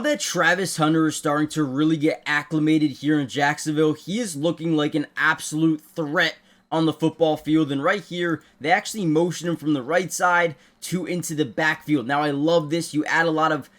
that Travis Hunter is starting to really get acclimated here in Jacksonville, he is looking like an absolute threat on the football field. And right here, they actually motion him from the right side to into the backfield. Now, I love this. You add a lot of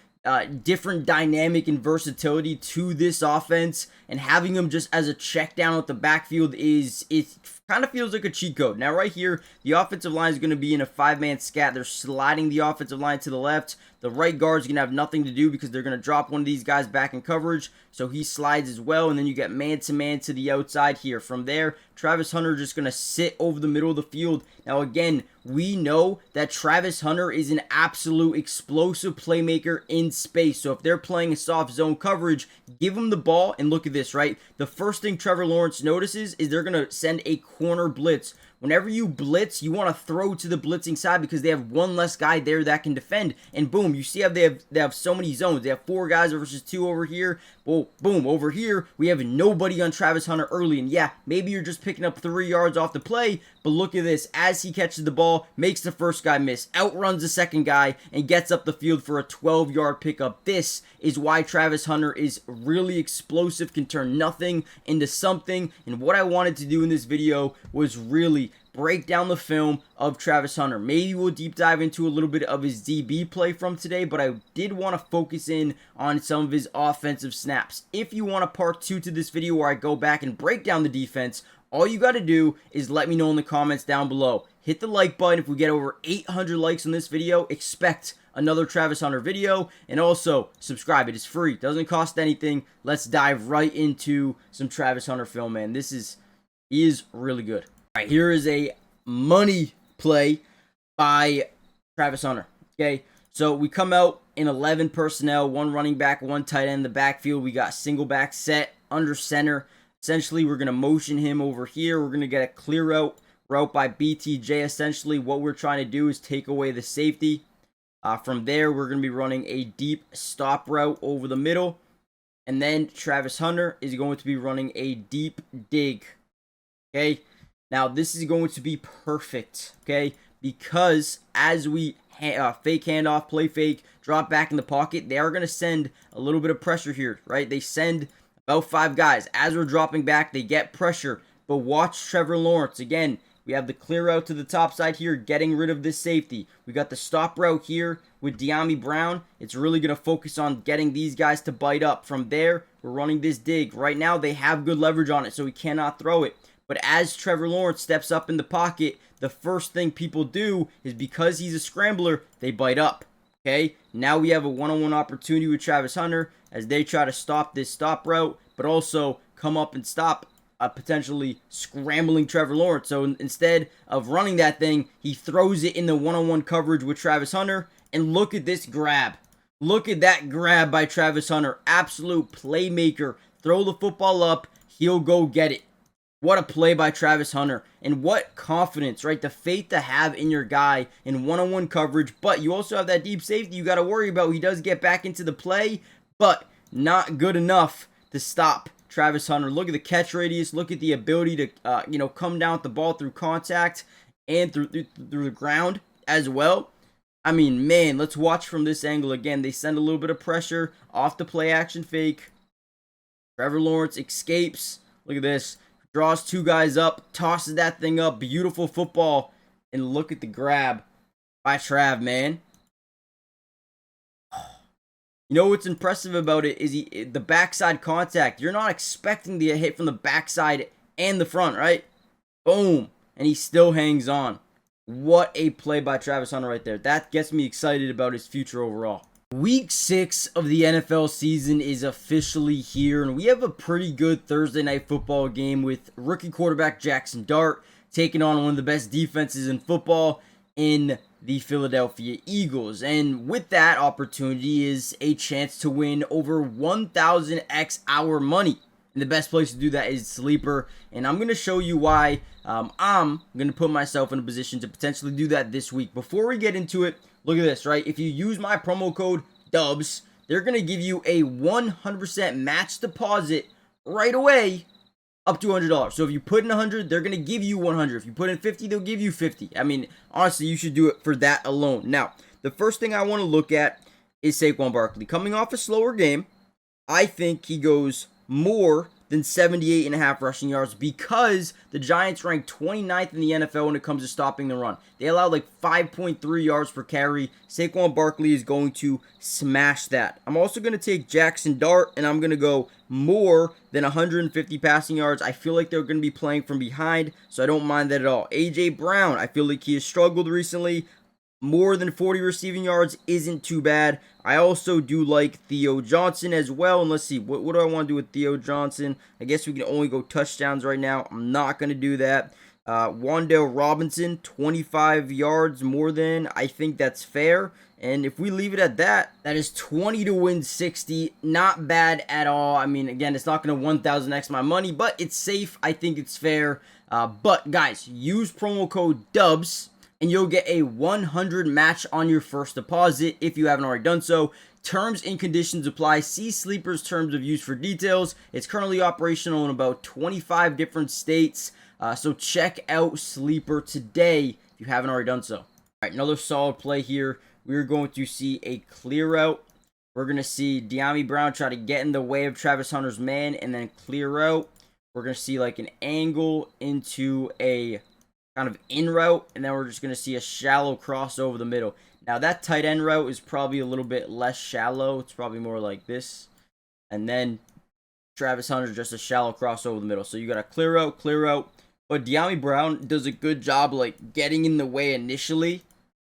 different dynamic and versatility to this offense, and having him just as a check down with the backfield it kind of feels like a cheat code. Now right here, the offensive line is going to be in a 5-man scat. They're sliding the offensive line to the left. The right guard's going to have nothing to do because they're going to drop one of these guys back in coverage, so he slides as well, and then you get man-to-man to the outside here. From there, Travis Hunter just going to sit over the middle of the field. Now again, we know that Travis Hunter is an absolute explosive playmaker in space, so if they're playing a soft zone coverage, give him the ball, and look at this, right? The first thing Trevor Lawrence notices is they're going to send a corner blitz. Whenever you blitz, you want to throw to the blitzing side because they have one less guy there that can defend. And boom, you see how they have so many zones. They have 4 guys versus 2 over here. Well, boom, over here, we have nobody on Travis Hunter early. And yeah, maybe you're just picking up 3 yards off the play, but look at this. As he catches the ball, makes the first guy miss, outruns the second guy, and gets up the field for a 12-yard pickup. This is why Travis Hunter is really explosive, can turn nothing into something. And what I wanted to do in this video was really break down the film of Travis Hunter. Maybe we'll deep dive into a little bit of his DB play from today, but I did want to focus in on some of his offensive snaps. If you want a part 2 to this video where I go back and break down the defense, all you got to do is let me know in the comments down below. Hit the like button. If we get over 800 likes on this video, expect another Travis Hunter video, and also subscribe. It is free, doesn't cost anything. Let's dive right into some Travis Hunter film, man. He is really good. All right, here is a money play by Travis Hunter. Okay, so we come out in 11 personnel, 1 running back, 1 tight end in the backfield. We got single back set under center. Essentially, we're going to motion him over here. We're going to get a clear route by BTJ. Essentially, what we're trying to do is take away the safety. From there, we're going to be running a deep stop route over the middle. And then Travis Hunter is going to be running a deep dig. Okay, now this is going to be perfect, okay, because as we fake handoff, play fake, drop back in the pocket, they are going to send a little bit of pressure here, right? They send about 5 guys. As we're dropping back, they get pressure, but watch Trevor Lawrence. Again, we have the clear route to the top side here, getting rid of this safety. We got the stop route here with De'Ami Brown. It's really going to focus on getting these guys to bite up. From there, we're running this dig. Right now, they have good leverage on it, so we cannot throw it. But as Trevor Lawrence steps up in the pocket, the first thing people do is, because he's a scrambler, they bite up. Okay, now we have a one-on-one opportunity with Travis Hunter as they try to stop this stop route, but also come up and stop potentially scrambling Trevor Lawrence. So instead of running that thing, he throws it in the one-on-one coverage with Travis Hunter. And look at this grab. Look at that grab by Travis Hunter. Absolute playmaker. Throw the football up, he'll go get it. What a play by Travis Hunter, and what confidence, right? The faith to have in your guy in one-on-one coverage, but you also have that deep safety you got to worry about. He does get back into the play, but not good enough to stop Travis Hunter. Look at the catch radius. Look at the ability to, come down with the ball through contact and through the ground as well. I mean, man, let's watch from this angle again. They send a little bit of pressure off the play action fake. Trevor Lawrence escapes. Look at this. Draws 2 guys up, tosses that thing up, beautiful football, and look at the grab by Trav, man. You know what's impressive about it is the backside contact. You're not expecting the hit from the backside and the front, right? Boom, and he still hangs on. What a play by Travis Hunter right there. That gets me excited about his future overall. Week 6 of the NFL season is officially here, and we have a pretty good Thursday night football game with rookie quarterback Jackson Dart taking on one of the best defenses in football in the Philadelphia Eagles. And with that opportunity is a chance to win over 1,000x our money. And the best place to do that is Sleeper, and I'm going to show you why I'm going to put myself in a position to potentially do that this week. Before we get into it, look at this, right? If you use my promo code DUBS, they're going to give you a 100% match deposit right away up to $100. So if you put in 100, they're going to give you 100. If you put in 50, they'll give you 50. I mean, honestly, you should do it for that alone. Now, the first thing I want to look at is Saquon Barkley. Coming off a slower game, I think he goes more than 78.5 rushing yards because the Giants rank 29th in the NFL when it comes to stopping the run. They allow like 5.3 yards per carry. Saquon Barkley is going to smash that. I'm also going to take Jackson Dart, and I'm going to go more than 150 passing yards. I feel like they're going to be playing from behind, so I don't mind that at all. A.J. Brown, I feel like he has struggled recently. More than 40 receiving yards isn't too bad. I also do like Theo Johnson as well. And let's see, what do I want to do with Theo Johnson? I guess we can only go touchdowns right now. I'm not going to do that. Wan'Dale Robinson, 25 yards more than. I think that's fair. And if we leave it at that, that is 20 to win 60. Not bad at all. I mean, again, it's not going to 1,000x my money, but it's safe. I think it's fair. But guys, use promo code DUBS. And you'll get a 100 match on your first deposit if you haven't already done so. Terms and conditions apply. See Sleeper's terms of use for details. It's currently operational in about 25 different states. So check out Sleeper today if you haven't already done so. All right, another solid play here. We're going to see a clear out. We're going to see Dyami Brown try to get in the way of Travis Hunter's man and then clear out. We're going to see like an angle into a kind of in route, and then we're just going to see a shallow cross over the middle. Now, that tight end route is probably a little bit less shallow. It's probably more like this. And then Travis Hunter just a shallow cross over the middle. So you got a clear out. But Dyami Brown does a good job like getting in the way initially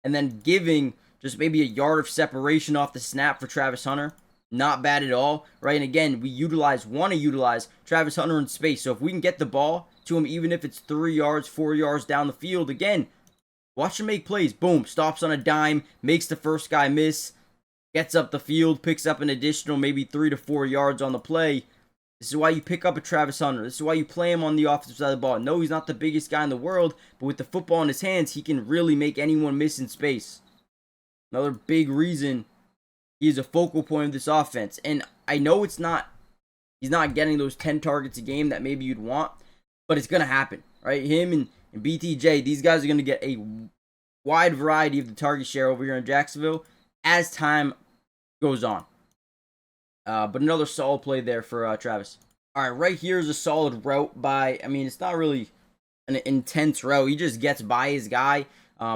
and then giving just maybe a yard of separation off the snap for Travis Hunter. Not bad at all, right? And again, we want to utilize Travis Hunter in space. So if we can get the ball to him, even if it's 3 yards, 4 yards down the field, again, watch him make plays. Boom, stops on a dime, makes the first guy miss, gets up the field, picks up an additional maybe 3 to 4 yards on the play. This is why you pick up a Travis Hunter. This is why you play him on the offensive side of the ball. No, he's not the biggest guy in the world, but with the football in his hands, he can really make anyone miss in space. Another big reason he is a focal point of this offense. And I know he's not getting those 10 targets a game that maybe you'd want, but it's going to happen, right? Him and BTJ, these guys are going to get a wide variety of the target share over here in Jacksonville as time goes on. But another solid play there for Travis. All right, right here is a solid route by, I mean, it's not really an intense route. He just gets by his guy.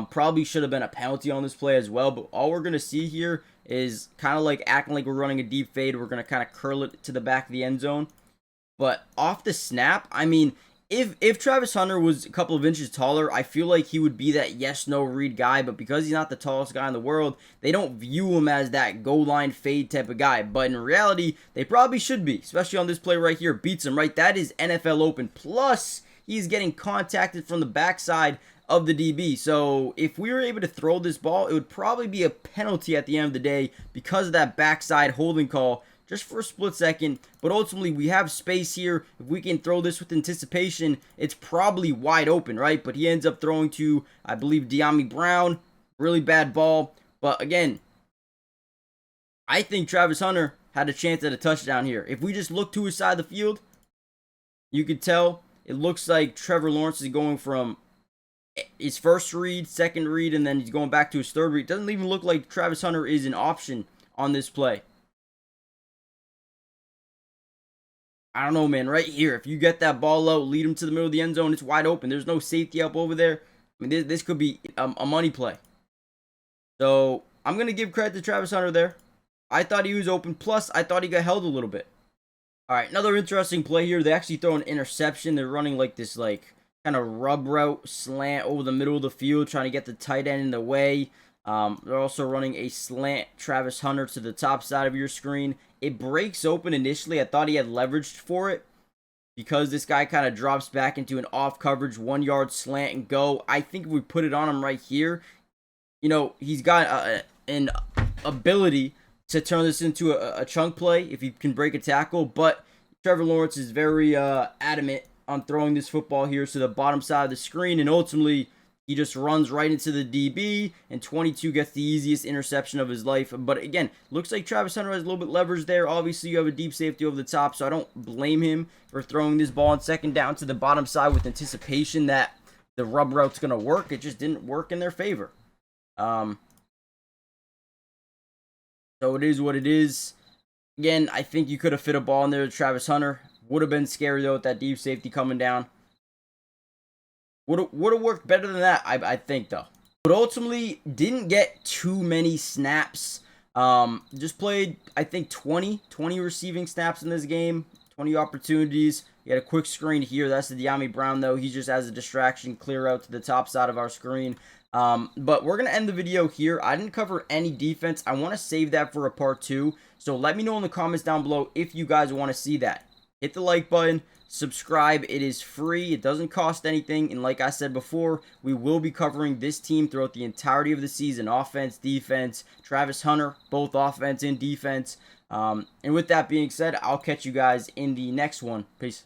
Probably should have been a penalty on this play as well, but all we're going to see here is kind of like acting like we're running a deep fade. We're going to kind of curl it to the back of the end zone. But off the snap, I mean, if Travis Hunter was a couple of inches taller, I feel like he would be that yes-no read guy. But because he's not the tallest guy in the world, they don't view him as that goal line fade type of guy. But in reality, they probably should be, especially on this play right here. Beats him, right? That is NFL open. Plus, he's getting contacted from the backside of the DB. So if we were able to throw this ball, it would probably be a penalty at the end of the day because of that backside holding call just for a split second. But ultimately, we have space here. If we can throw this with anticipation, it's probably wide open, right? But he ends up throwing to, I believe, Dyami Brown. Really bad ball. But again, I think Travis Hunter had a chance at a touchdown here. If we just look to his side of the field, you could tell it looks like Trevor Lawrence is going from his first read, second read, and then he's going back to his third read. It doesn't even look like Travis Hunter is an option on this play. I don't know, man. Right here, if you get that ball out, lead him to the middle of the end zone, it's wide open. There's no safety up over there. I mean, this could be a money play. So I'm going to give credit to Travis Hunter there. I thought he was open. Plus, I thought he got held a little bit. All right, another interesting play here. They actually throw an interception. They're running like this kind of rub route slant over the middle of the field, trying to get the tight end in the way. They're also running a slant Travis Hunter to the top side of your screen. It breaks open initially. I thought he had leveraged for it because this guy kind of drops back into an off coverage 1 yard slant and go. I think if we put it on him right here, you know, he's got an ability to turn this into a chunk play if he can break a tackle. But Trevor Lawrence is very adamant on throwing this football here to the bottom side of the screen, and ultimately he just runs right into the DB, and 22 gets the easiest interception of his life. But again, looks like Travis Hunter has a little bit leverage there. Obviously, you have a deep safety over the top, so I don't blame him for throwing this ball on second down to the bottom side with anticipation that the rub route's going to work. It just didn't work in their favor. So it is what it is. Again, I think you could have fit a ball in there to Travis Hunter. Would have been scary, though, with that deep safety coming down. Would have worked better than that, I think, though. But ultimately, didn't get too many snaps. Just played, I think, 20 receiving snaps in this game. 20 opportunities. You had a quick screen here. That's the De'Ami Brown, though. He just has a distraction clear out to the top side of our screen. But we're going to end the video here. I didn't cover any defense. I want to save that for a part 2. So let me know in the comments down below if you guys want to see that. Hit the like button. Subscribe. It is free. It doesn't cost anything. And like I said before, we will be covering this team throughout the entirety of the season. Offense, defense, Travis Hunter, both offense and defense. And with that being said, I'll catch you guys in the next one. Peace.